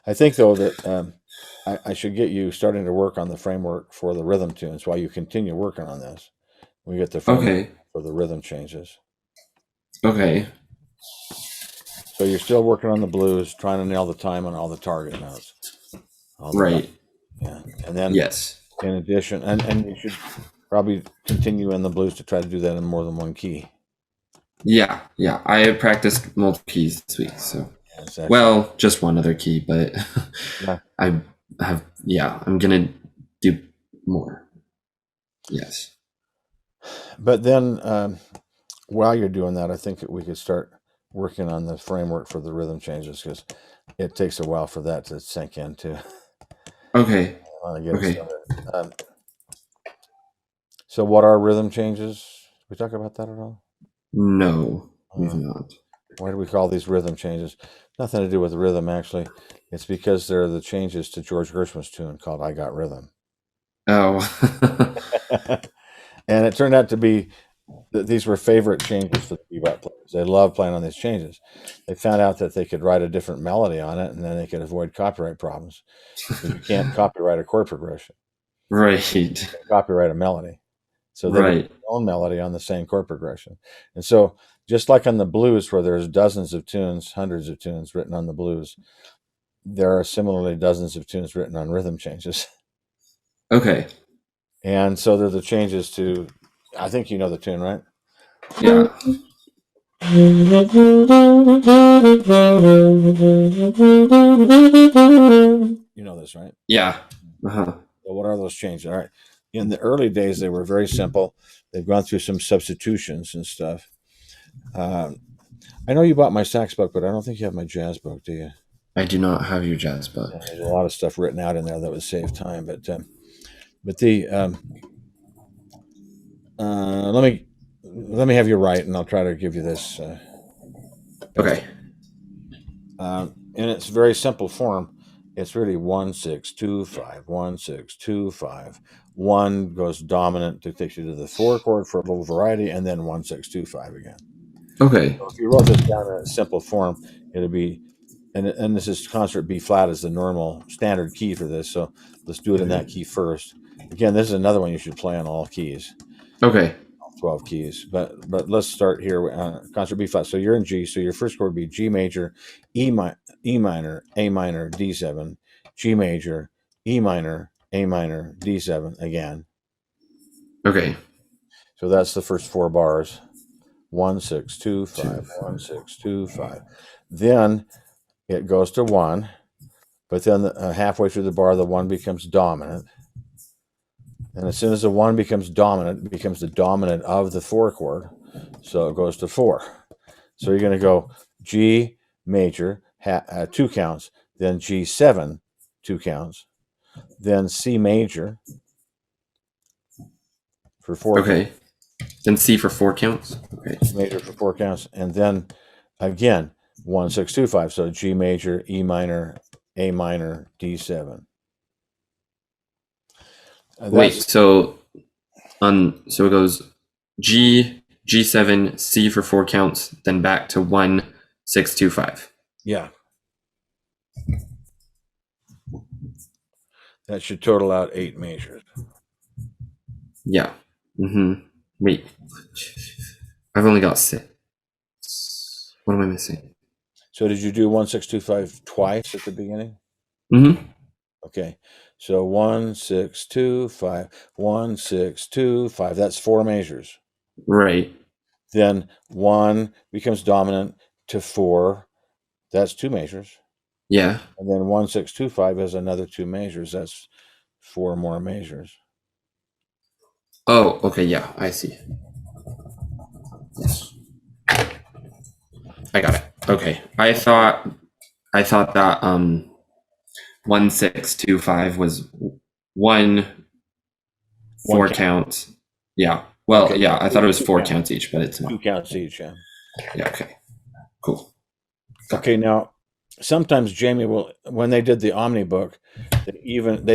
I think though that I should get you starting to work on the framework for the rhythm tunes while you continue working on this. We get the framework Okay. for the rhythm changes. Okay. So you're still working on the blues, trying to nail the time on all the target notes, all the Right. yeah. And then Yes. in addition, and you should probably continue in the blues to try to do that in more than one key. Yeah. Yeah. I practiced multiple keys this week, so It's actually well, just one other key, but yeah. I have yeah, I'm gonna do more. Yes. But then while you're doing that, I think that we could start working on the framework for the rhythm changes because it takes a while for that to sink in too. Okay. I want to get it Okay. started. So, what are rhythm changes? Did we talk about that at all? No, we've Uh, not. why do we call these rhythm changes? Nothing to do with rhythm, actually. It's because they're the changes to George Gershwin's tune called "I Got Rhythm," Oh. and it turned out to be that these were favorite changes for the bebop players. They loved playing on these changes. They found out that they could write a different melody on it, and then they could avoid copyright problems because you can't copyright a chord progression. Right. You can copyright a melody. So they would put Right. their own melody on the same chord progression. And so, just like on the blues, where there's dozens of tunes, hundreds of tunes written on the blues, there are similarly dozens of tunes written on rhythm changes. Okay. And so they're the changes to, I think you know the tune, right? Yeah. You know this, right? Yeah. Uh-huh. So what are those changes? All right. In the early days, they were very simple. They've gone through some substitutions and stuff. Um, I know you bought my sax book, but I don't think you have my jazz book, do you? I do not have your jazz book. Yeah, there's a lot of stuff written out in there that would save time, but the let me have you write, and I'll try to give you this best. Okay. In its very simple form, it's really 1 6 2 5 1 6 2 5. One goes dominant to take you to the four chord for a little variety, and then 1 6 2 5 again. Okay. So if you wrote this down in a simple form, it'd be and this is concert B flat is the normal standard key for this. So let's do it in that key first. Again, this is another one you should play on all keys. Okay. 12 keys. But let's start here with concert B flat. So you're in G. So your first chord would be G major, E minor, A minor, D7, G major, E minor, A minor, D7 again. Okay. So that's the first four bars. 1 6 2 5, Two. 1 6 2 5. Then it goes to one, but then halfway through the bar, the one becomes dominant. And as soon as the one becomes dominant, it becomes the dominant of the four chord. So it goes to four. So you're going to go G major, two counts, then G7, two counts, then C major for four counts, Okay. Then C for 4 counts. Okay. major for four counts, and then again 1 6 2 5. So G major, E minor, A minor, D7. Wait, That's so it goes G, G7, C for 4 counts, then back to 1 6 2 5. yeah. That should total out 8 measures. Yeah. Wait. I've only got 6. What am I missing? So did you do 1 6 2 5 twice at the beginning? Mm-hmm. Okay. So 1 6 2 5, 1 6 2 5. That's four measures. Right. Then one becomes dominant to four. That's two measures. Yeah. And then 1 6 2 5 is another two measures. That's four more measures. Oh, okay, yeah, I see. Yes. I got it. Okay. I thought that 1 6 2 5 was one One four count. count. Yeah. Well, Okay. yeah, I thought it was Two four counts. counts each, but it's Two not. counts each. Yeah. Yeah, okay. Cool. Okay. Now, sometimes Jamie will, when they did the Omni book, they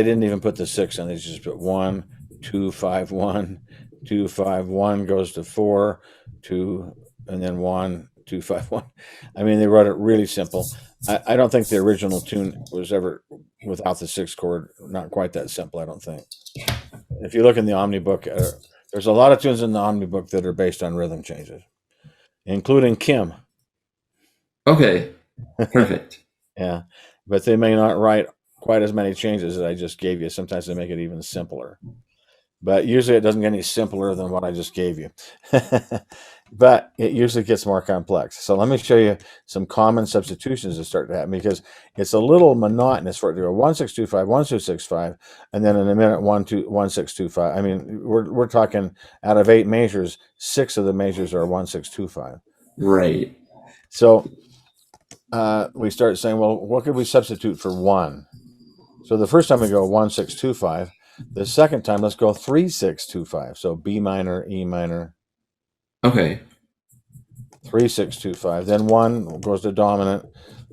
didn't even put the six in. They just put 1 2 5 1 2 5 1 goes to four, two, and then one 2-5-1. I mean, they wrote it really simple. I don't think the original tune was ever without the 6th chord. Not quite that simple, I don't think. If you look in the Omnibook, there's a lot of tunes in the Omnibook that are based on rhythm changes, including Kim. Okay. Perfect. Yeah, but they may not write quite as many changes as I just gave you. Sometimes they make it even simpler. But usually it doesn't get any simpler than what I just gave you. But it usually gets more complex. So let me show you some common substitutions that start to happen, because it's a little monotonous for it to go 1-6-2-5, 1-2-6-5, and then in a minute 1-2-1-6-2-5. I mean, we're talking out of 8 measures, 6 of the measures are 1-6-2-5. Right. So we start saying, well, what could we substitute for 1? So the first time we go 1-6-2-5. The second time, let's go 3-6-2-5. So B minor, E minor. Okay. 3-6-2-5. Then 1 goes to dominant,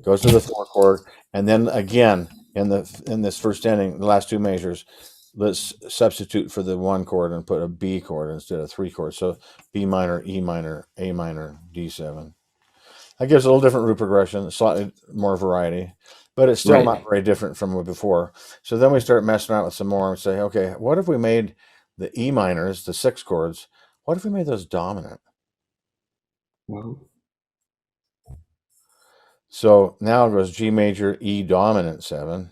goes to the 4th chord, and then again in this first ending, the last 2 measures, let's substitute for the 1 chord and put a B chord instead of 3 chords. So B minor, E minor, A minor, D7. That gives a little different root progression, slightly more variety, but it's still not very different from before. So then we start messing around with some more and say, okay, what if we made the E minors, the 6 chords, what if we made those dominant? Well, So now it goes G major, E dominant 7,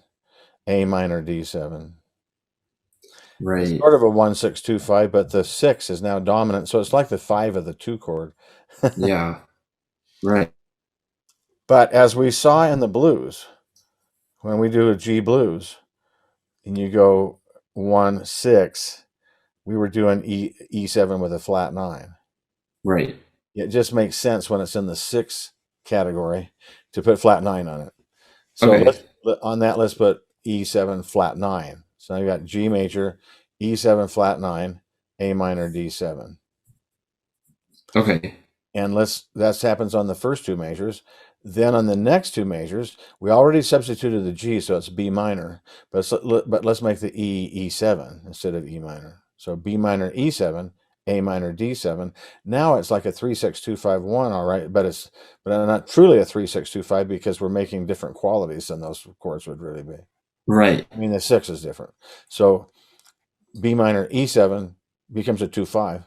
A minor, D7. right. It's sort of a 1-6-2-5, but the 6 is now dominant, so it's like the 5 of the 2 chord. Yeah. Right. But as we saw in the blues, when we do a G blues, and you go 1-6, we were doing E7 with a flat 9. Right. It just makes sense when it's in the 6 category to put flat 9 on it. So Okay. let's put E7 flat 9. So now you got G major, E7 flat 9, A minor, D7. Okay. And that happens on the first 2 measures. Then on the next 2 measures, we already substituted the G, so it's B minor. But let's make the E E7 instead of E minor. So B minor, E7, A minor, D7. Now it's like a 3-6-2-5-1, all right, but not truly a 3-6-2-5 because we're making different qualities than those chords would really be. Right. I mean, the 6 is different. So B minor, E7 becomes a 2-5.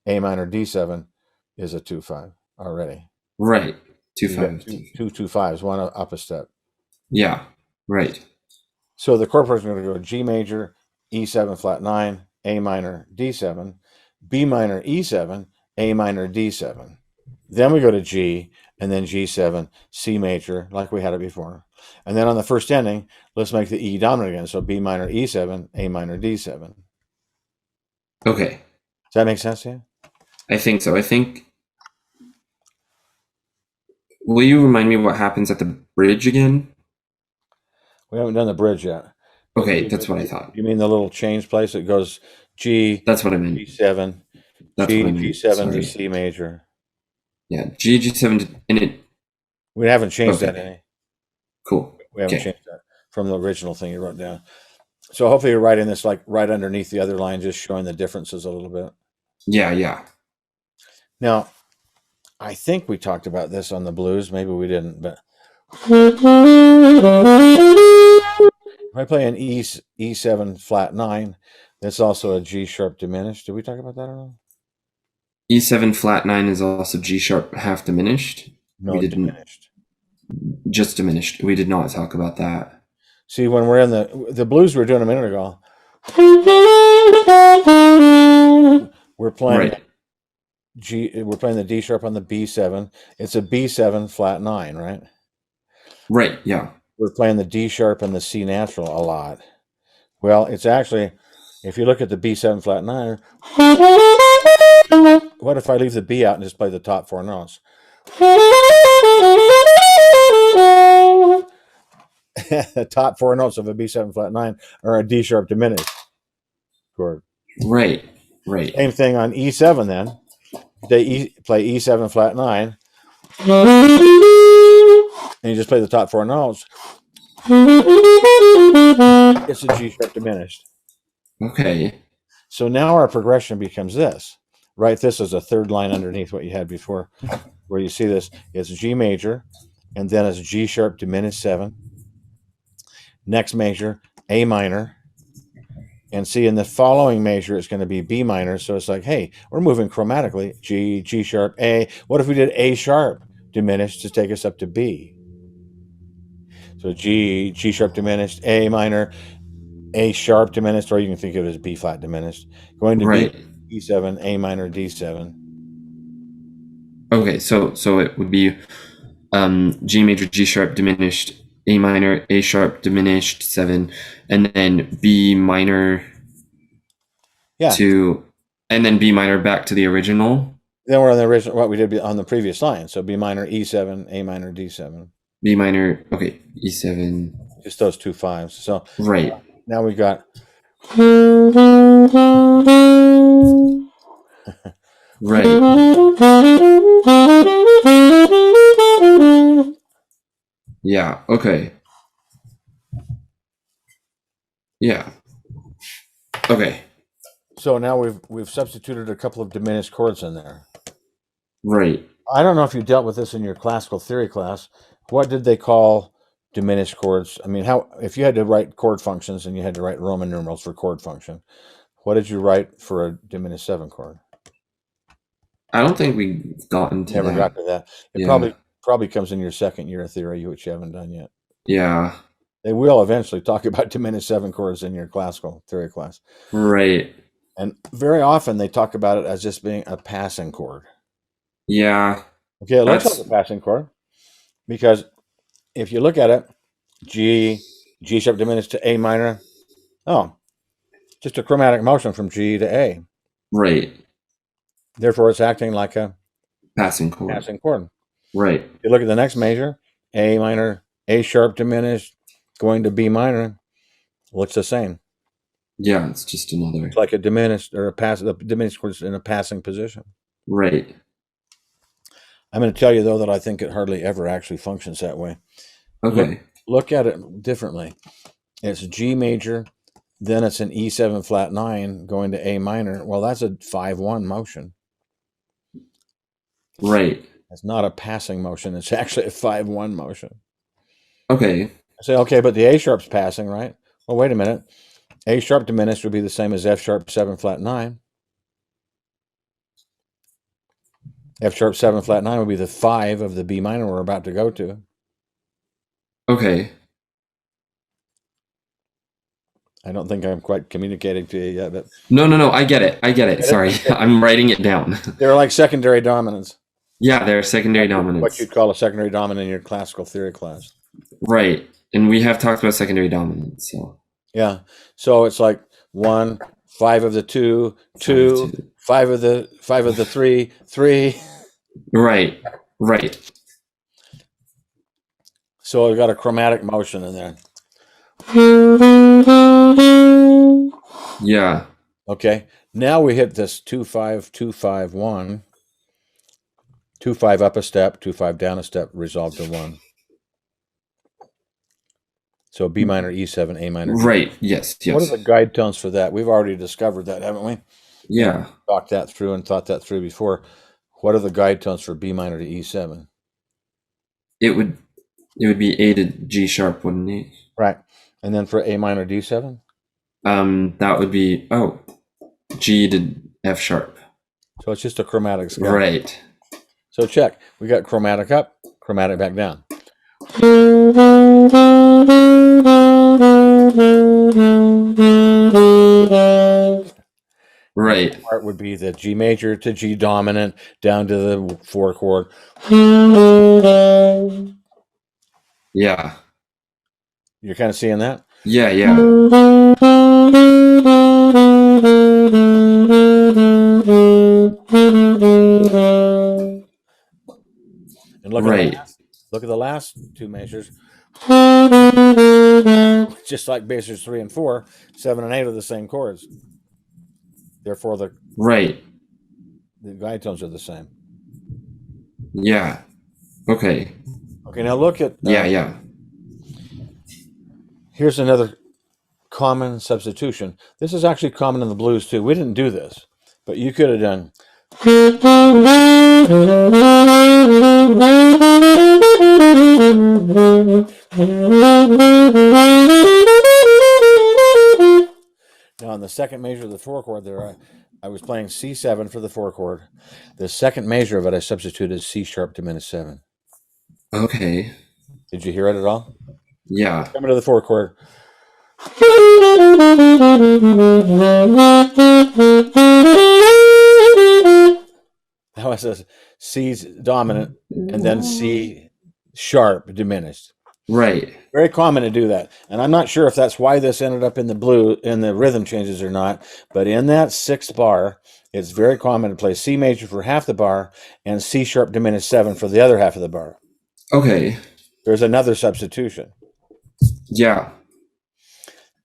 A minor, D7 is a 2-5 already. Right. You got 2 2-5s, one up a step. Yeah. Right. So the chord progression is going to go G major, E7 flat 9, A minor, D7, B minor, E7, A minor, D7. Then we go to G, and then G7, C major, like we had it before. And then on the first ending, let's make the E dominant again. So B minor, E7, A minor, D7. Okay. Does that make sense to you? I think so. Will you remind me what happens at the bridge again? We haven't done the bridge yet. Okay, that's what I thought. You mean the little change place? It goes G, That's what I meant. G7, That's G, what I meant. G7 Sorry. to C major. Yeah, G7 and it. We haven't changed Okay. that any. Cool. We haven't Okay. changed that from the original thing you wrote down. So hopefully you're writing this like right underneath the other line, just showing the differences a little bit. Yeah, yeah. Now, I think we talked about this on the blues. Maybe we didn't, but if I play an E7 flat 9, that's also a G sharp diminished. Did we talk about that or not? E7 flat 9 is also G sharp half diminished. No, We didn't. diminished. Just diminished. We did not talk about that. See, when we're in the blues we were doing a minute ago, we're playing Right. We're playing the D sharp on the B7. It's a B7 flat 9, right? Right. Yeah. We're playing the D sharp and the C natural a lot. Well, it's actually, if you look at the B7 flat 9, what if I leave the B out and just play the top 4 notes? The top 4 notes of a B7 flat 9 are a D sharp diminished chord. Right. Right. Same thing on E7 then. They play E7 flat 9, and you just play the top 4 notes. It's a G sharp diminished. Okay. So now our progression becomes this. write this as a third line underneath what you had before, where you see this. It's G major, and then it's G sharp diminished 7. Next measure, A minor. And see, in the following measure, it's going to be B minor. So it's like, hey, we're moving chromatically. G, G sharp, A. What if we did A sharp diminished to take us up to B? So G, G sharp diminished, A minor, A sharp diminished, or you can think of it as B flat diminished. Going to Right. B, E7, A minor, D7. Okay, so it would be G major, G sharp diminished, A minor, A sharp diminished 7, and then B minor Yeah. and then B minor back to the original. Then we're on the original, what we did on the previous line. So B minor, E7, A minor, D7. B minor, okay, E7. Just those 2 5s. So right. Now we got right. Yeah, okay. Yeah. Okay. So now we've substituted a couple of diminished chords in there. Right. I don't know if you dealt with this in your classical theory class. What did they call diminished chords? I mean, if you had to write chord functions and you had to write Roman numerals for chord function, what did you write for a diminished 7 chord? I don't think we got into Never that. got to that. It probably comes in your second year of theory, which you haven't done yet. Yeah. They will eventually talk about diminished 7 chords in your classical theory class. Right. And very often they talk about it as just being a passing chord. Yeah. Okay, it looks like a passing chord because if you look at it, G sharp diminished to A minor. Oh, just a chromatic motion from G to A. Right. Therefore, it's acting like a passing chord. Right. If you look at the next measure, A minor, A sharp diminished, going to B minor, looks the same. Yeah, it's just another. It's like a diminished or the diminished chord in a passing position. Right. I'm going to tell you, though, that I think it hardly ever actually functions that way. Okay. Look at it differently. It's G major, then it's an E7 flat 9 going to A minor. Well, that's a 5-1 motion. Right. It's not a passing motion. It's actually a 5-1 motion. Okay. I say, okay, but the A sharp's passing, right? Well, wait a minute. A sharp diminished would be the same as F sharp 7 flat 9. F sharp 7 flat 9 would be the 5 of the B minor we're about to go to. Okay. I don't think I'm quite communicating to you yet, but no, I get it. Sorry, I'm writing it down. They're like secondary dominants. Yeah, they're secondary dominants. What you'd call a secondary dominant in your classical theory class. Right, and we have talked about secondary dominants. So yeah, so it's like 1, 5 of the 2, 2, 5 of the 3, 3. Right. So we've got a chromatic motion in there. Yeah. Okay. Now we hit this 2-5, 2-5, 1. 2-5 up a step, 2-5 down a step, resolved to 1. So B minor, E7, A minor. Right. Yes. What are the guide tones for that? We've already discovered that, haven't we? Yeah. Talked that through and thought that through before. What are the guide tones for B minor to E7? It would be A to G sharp, wouldn't it? Right. And then for A minor D7? That would be G to F sharp. So it's just a chromatic scale. Right. So check. We got chromatic up, chromatic back down. Right. Part would be the G major to G dominant down to the 4 chord. Yeah. You're kind of seeing that? Yeah. And look at the last 2 measures. Just like measures 3 and 4, 7 and 8 are the same chords. Therefore, the guide tones are the same. Yeah. Okay. Now look at yeah. Here's another common substitution. This is actually common in the blues too. We didn't do this, but you could have done Now, in the second measure of the 4 chord there, I was playing C7 for the 4 chord. The second measure of it, I substituted C sharp diminished 7. Okay. Did you hear it at all? Yeah. Coming to the 4 chord. That was a C's dominant and then C sharp diminished. Right. Very common to do that. And I'm not sure if that's why this ended up in the rhythm changes or not, but in that 6th bar, it's very common to play C major for half the bar and C sharp diminished 7 for the other half of the bar. Okay. There's another substitution. Yeah.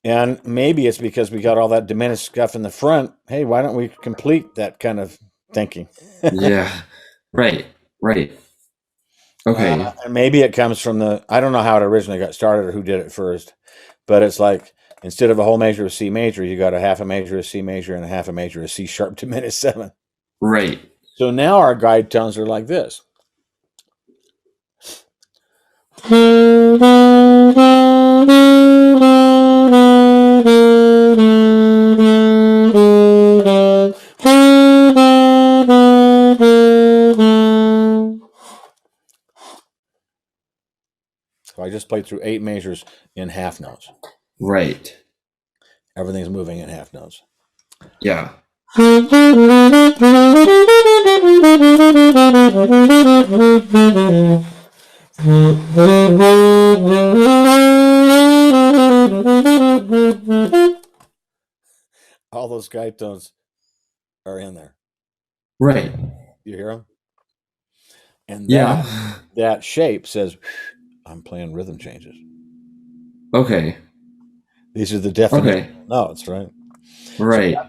And maybe it's because we got all that diminished stuff in the front. Hey, why don't we complete that kind of thinking? Yeah. Right. Right. Okay. And maybe it comes from I don't know how it originally got started or who did it first, but it's like instead of a whole measure of C major, you got a half a measure of C major and a half a measure of C sharp diminished 7. Right. So now our guide tones are like this. So I just played through 8 measures in half notes. Right. Everything's moving in half notes. Yeah. All those guide tones are in there. Right. You hear them? And Yeah. that shape says, I'm playing rhythm changes. Okay. These are the definite notes, right? Right. So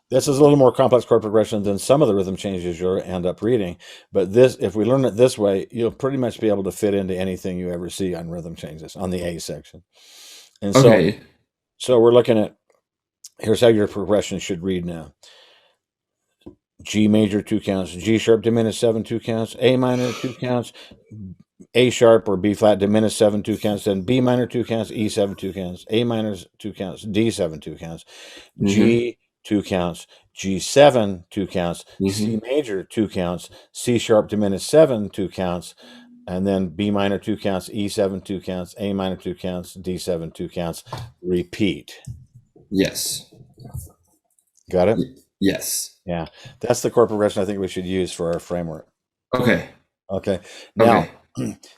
this is a little more complex chord progression than some of the rhythm changes you'll end up reading. But if we learn it this way, you'll pretty much be able to fit into anything you ever see on rhythm changes on the A section. And so we're looking at, here's how your progression should read now. G major 2 counts, G sharp diminished 7 2 counts, A minor 2 counts, A sharp or B flat diminished 7 2 counts, then B minor 2 counts, E7 2 counts, A minor 2 counts, D7 2 counts, G 2 counts, G7 2 counts, C major 2 counts, C sharp diminished 7 2 counts, and then B minor 2 counts, E7 2 counts, A minor 2 counts, D7 2 counts. Repeat. Yes. Got it? Yes. Yeah. That's the chord progression I think we should use for our framework. Okay. Now,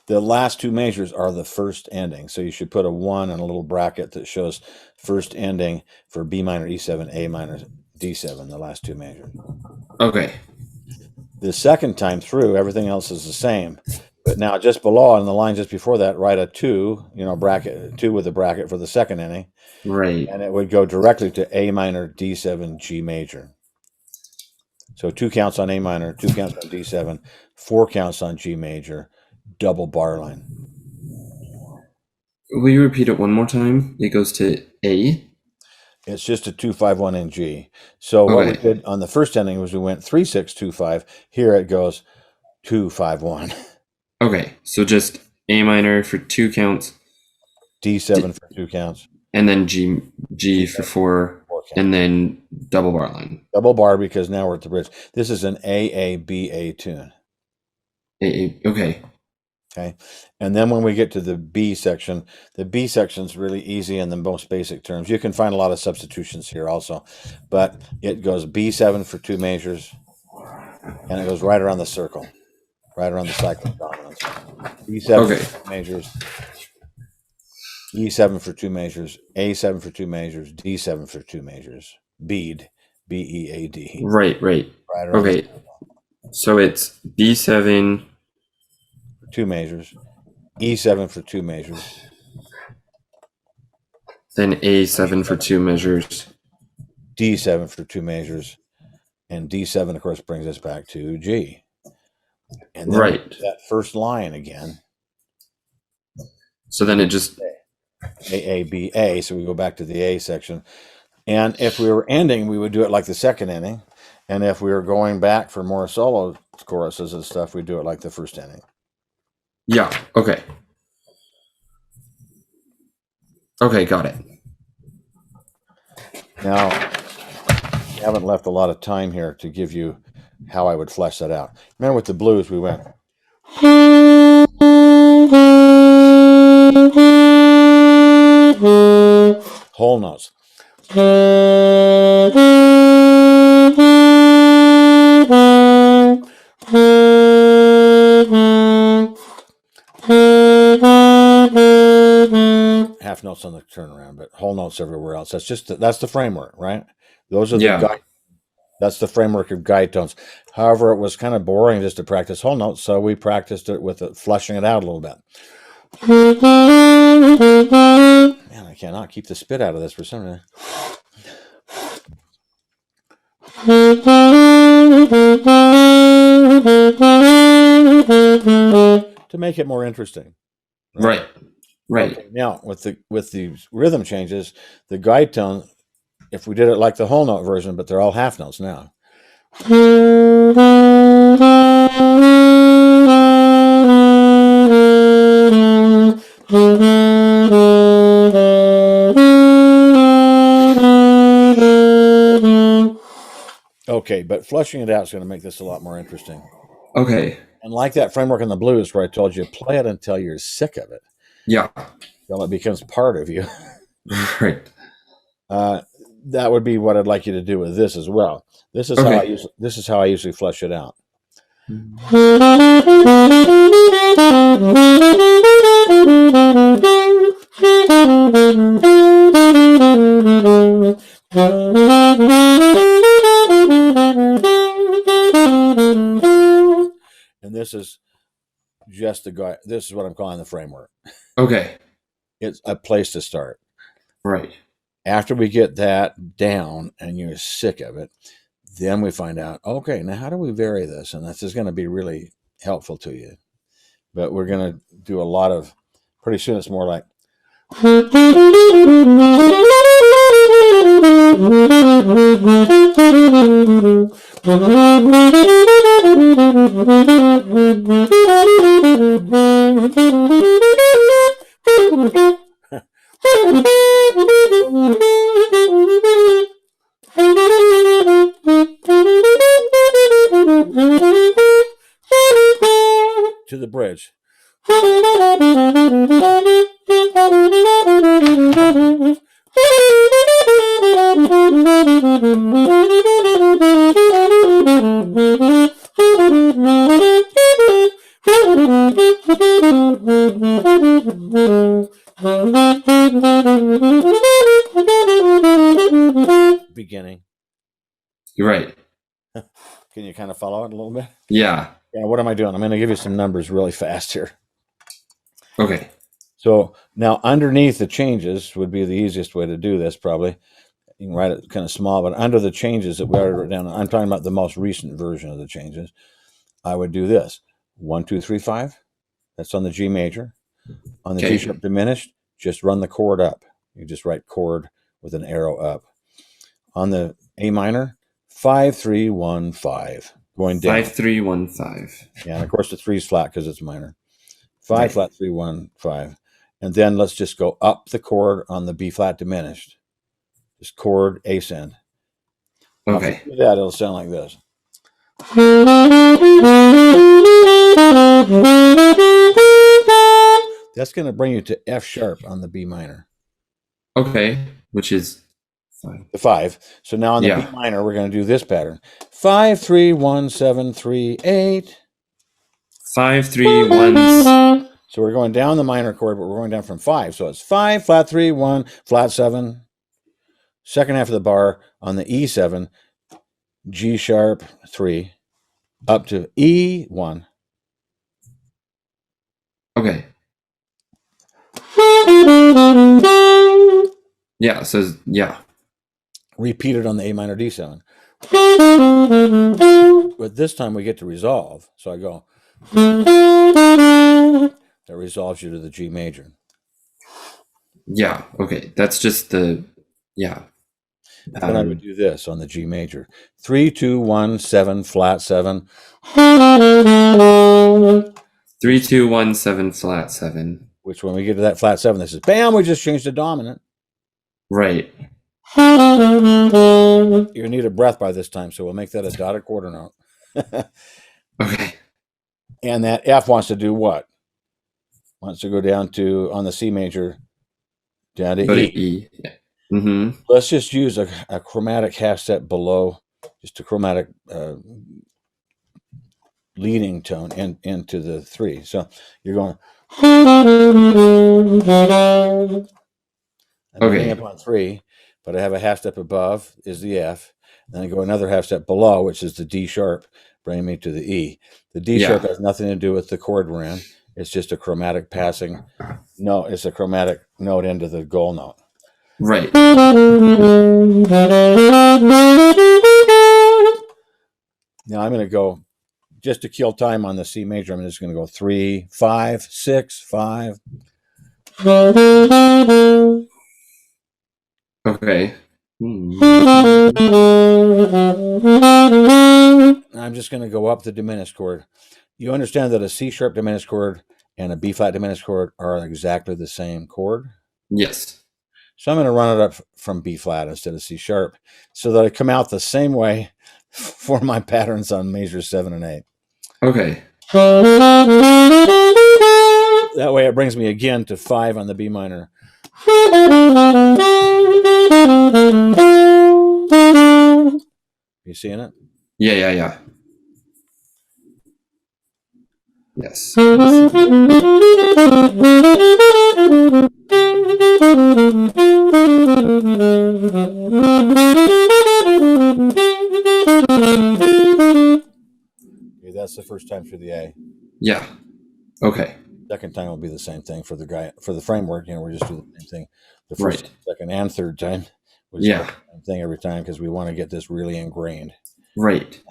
the last 2 measures are the first ending. So you should put a 1 and a little bracket that shows first ending for B minor, E7, A minor, D7, the last 2 measures. Okay. The second time through, everything else is the same. But now just below on the line just before that, write a 2, bracket, 2 with a bracket for the second ending. Right. And it would go directly to A minor, D7, G major. So 2 counts on A minor, 2 counts on D7, 4 counts on G major, double bar line. Will you repeat it one more time? It goes to A? It's just a 2-5-1 in G. So what we did on the first ending was we went 3-6-2-5. Here it goes 2-5-1. Okay, so just A minor for 2 counts, D7 for 2 counts, and then G for 4 counts, and then double bar line. Double bar because now we're at the bridge. This is an AABA tune. Okay. Okay. And then when we get to the B section, the B section is really easy in the most basic terms. You can find a lot of substitutions here also, but it goes B7 for 2 measures, and it goes right around the circle, right around the cyclic dominance. B7 for 2 measures, E7 for 2 measures, A7 for 2 measures, D7 for 2 measures. Bead, B-E-A-D. Right. Okay. So it's B7 for 2 measures, E7 for 2 measures, then A7 for 2 measures, D7 for 2 measures, and D7, of course, brings us back to G. And then that first line again. So then it just A-A-B-A, so we go back to the A section. And if we were ending, we would do it like the second ending. And if we were going back for more solo choruses and stuff, we do it like the first ending. Yeah. Okay. Okay, got it. Now, I haven't left a lot of time here to give you how I would flesh that out. Remember with the blues, we went whole notes. Half notes on the turnaround, but whole notes everywhere else. That's the framework, right? Those are the that's the framework of guide tones. However, it was kind of boring just to practice whole notes, so we practiced it with fleshing it out a little bit. Man, I cannot keep the spit out of this for some reason. To make it more interesting. Right. Okay, now with the rhythm changes, the guide tone, if we did it like the whole note version, but they're all half notes now. Okay, but flushing it out is going to make this a lot more interesting. Okay. And like that framework in the blues where I told you, play it until you're sick of it. Yeah. Until it becomes part of you. Right. That would be what I'd like you to do with this as well. This is how I usually flesh it out. And this is just the guy. This is what I'm calling the framework. Okay. It's a place to start. Right. After we get that down and you're sick of it, then we find out, okay, now how do we vary this? And this is going to be really helpful to you. But we're going to do a lot of, pretty soon it's more like. To the bridge. Beginning. You're right. Can you kind of follow it a little bit? Yeah. Yeah, what am I doing? I'm going to give you some numbers really fast here. Okay. So now underneath the changes would be the easiest way to do this, probably. You can write it kind of small, but under the changes that we already wrote down, I'm talking about the most recent version of the changes. I would do this: 1, 2, 3, 5. That's on the G major. On the G sharp diminished, just run the chord up. You just write chord with an arrow up. On the A minor, 5, 3, 1, 5. Going down. 5, 3, 1, 5. Yeah, and of course the 3 is flat because it's minor. 5 flat, 3, 1, 5. And then let's just go up the chord on the B flat diminished. Just chord ascend. Okay. If you do that, it'll sound like this. That's going to bring you to F sharp on the B minor. Okay, which is 5. The 5. So now on the B minor, we're going to do this pattern: 5, 3, 1, 7, 3, 8. 5, 3, 1. So we're going down the minor chord, but we're going down from 5. So it's 5, flat 3, 1, flat 7. Second half of the bar on the E7, G sharp 3, up to E1. Okay. Yeah, so yeah. Repeat it on the A minor D7. But this time we get to resolve. So I go. That resolves you to the G major. Yeah, okay. That's just the, yeah. Then I would do this on the G major. 3, 2, 1, 7, flat 7. 3, 2, 1, 7, flat 7. Which when we get to that flat 7, this is bam, we just changed the dominant. Right. You need a breath by this time, so we'll make that a dotted quarter note. Okay. And that F wants to do what? Wants to go down to, on the C major, down to Go E. to E. Yeah. Mm-hmm. Let's just use a chromatic half step below, just a chromatic leading tone into the 3. So you're going. I'm ending up on 3, but I have a half step above is the F. Then I go another half step below, which is the D sharp, bringing me to the E. The D sharp has nothing to do with the chord we're in. It's just a chromatic passing. No, it's a chromatic note into the goal note. Right. Now I'm going to go, just to kill time on the C major, I'm just going to go 3, 5, 6, 5. Okay. I'm just going to go up the diminished chord. You understand that a C sharp diminished chord and a B flat diminished chord are exactly the same chord? Yes. So I'm going to run it up from B flat instead of C sharp so that I come out the same way for my patterns on major 7 and 8. Okay. That way it brings me again to 5 on the B minor. You seeing it? Yeah. Yes. Okay, that's the first time through the A. Yeah. Okay. Second time will be the same thing for the guy for the framework. We're just doing the same thing. The first, second, and third time was the same thing every time because we want to get this really ingrained. Right.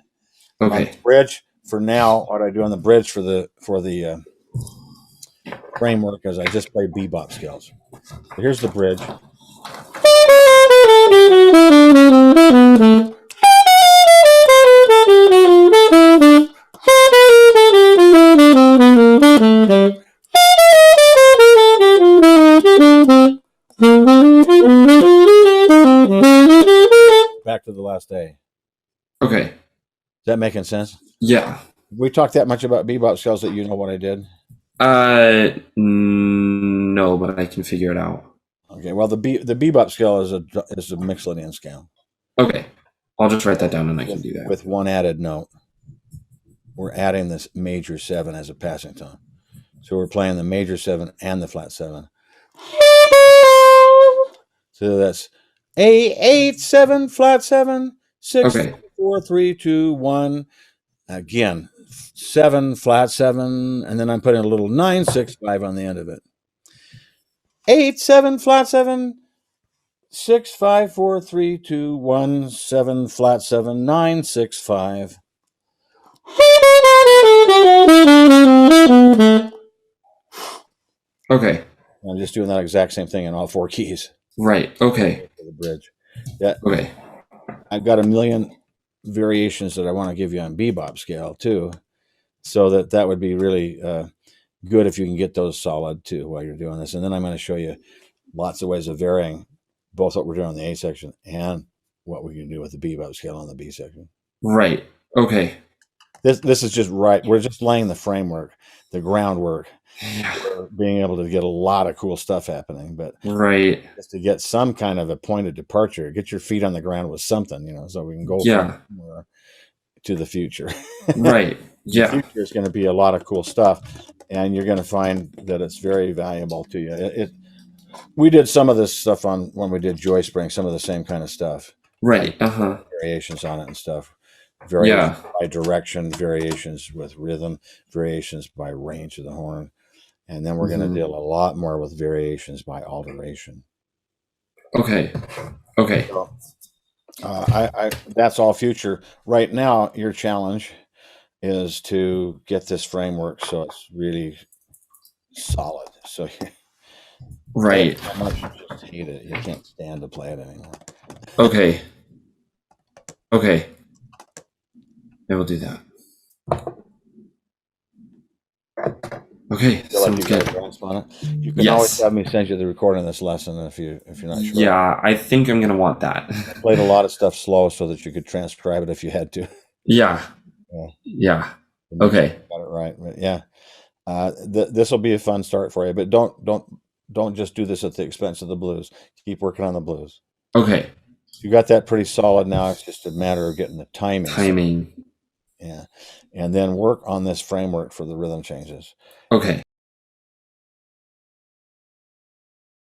Okay. Bridge for now. What I do on the bridge for the framework is I just play bebop scales. So here's the bridge. Back to the last A. Okay. Is that making sense? Yeah. We talked that much about bebop scales that you know what I did? No, but I can figure it out. Okay. Well, the bebop scale is a Mixolydian scale. Okay. I'll just write that down and I can do that. With one added note. We're adding this major 7 as a passing tone. So we're playing the major 7 and the flat 7. So that's A, 8, 7, flat 7, 6, 4, 3, 2, 1. Again, 7, flat 7, and then I'm putting a little 9, 6, 5 on the end of it. 8, 7, flat 7, 6, 5, 4, 3, 2, 1, 7, flat 7, 9, 6, 5. Okay. I'm just doing that exact same thing in all 4 keys. Right. Okay. For the bridge. Yeah. Okay. I've got a million variations that I want to give you on bebop scale too, so that would be really good if you can get those solid too while you're doing this. And then I'm going to show you lots of ways of varying both what we're doing on the A section and what we can do with the bebop scale on the B section. Right. Okay. This is just right. We're just laying the framework, the groundwork, for being able to get a lot of cool stuff happening. But just to get some kind of a point of departure, get your feet on the ground with something, so we can go from to the future. Right. Yeah. The future is going to be a lot of cool stuff, and you're going to find that it's very valuable to you. We did some of this stuff when we did Joy Spring, some of the same kind of stuff. Right. Variations on it and stuff. Variations by direction, variations with rhythm, variations by range of the horn. And then we're going to deal a lot more with variations by alteration. Okay. So, that's all future. Right now, your challenge is to get this framework so it's really solid. So right. How much you just hate it. You can't stand to play it anymore. Okay. Okay. I will do that. Okay, Feel like sounds you got good. a grasp on it. You can always Yes. have me send you the recording of this lesson if you're not sure. Yeah, I think I'm gonna want that. I played a lot of stuff slow so that you could transcribe it if you had to. Yeah. Yeah. Yeah. To make sure Okay. you got it right. But yeah, this will be a fun start for you. But don't just do this at the expense of the blues. Keep working on the blues. Okay. You got that pretty solid now. It's just a matter of getting the timing. Timing. Yeah, and then work on this framework for the rhythm changes. Okay.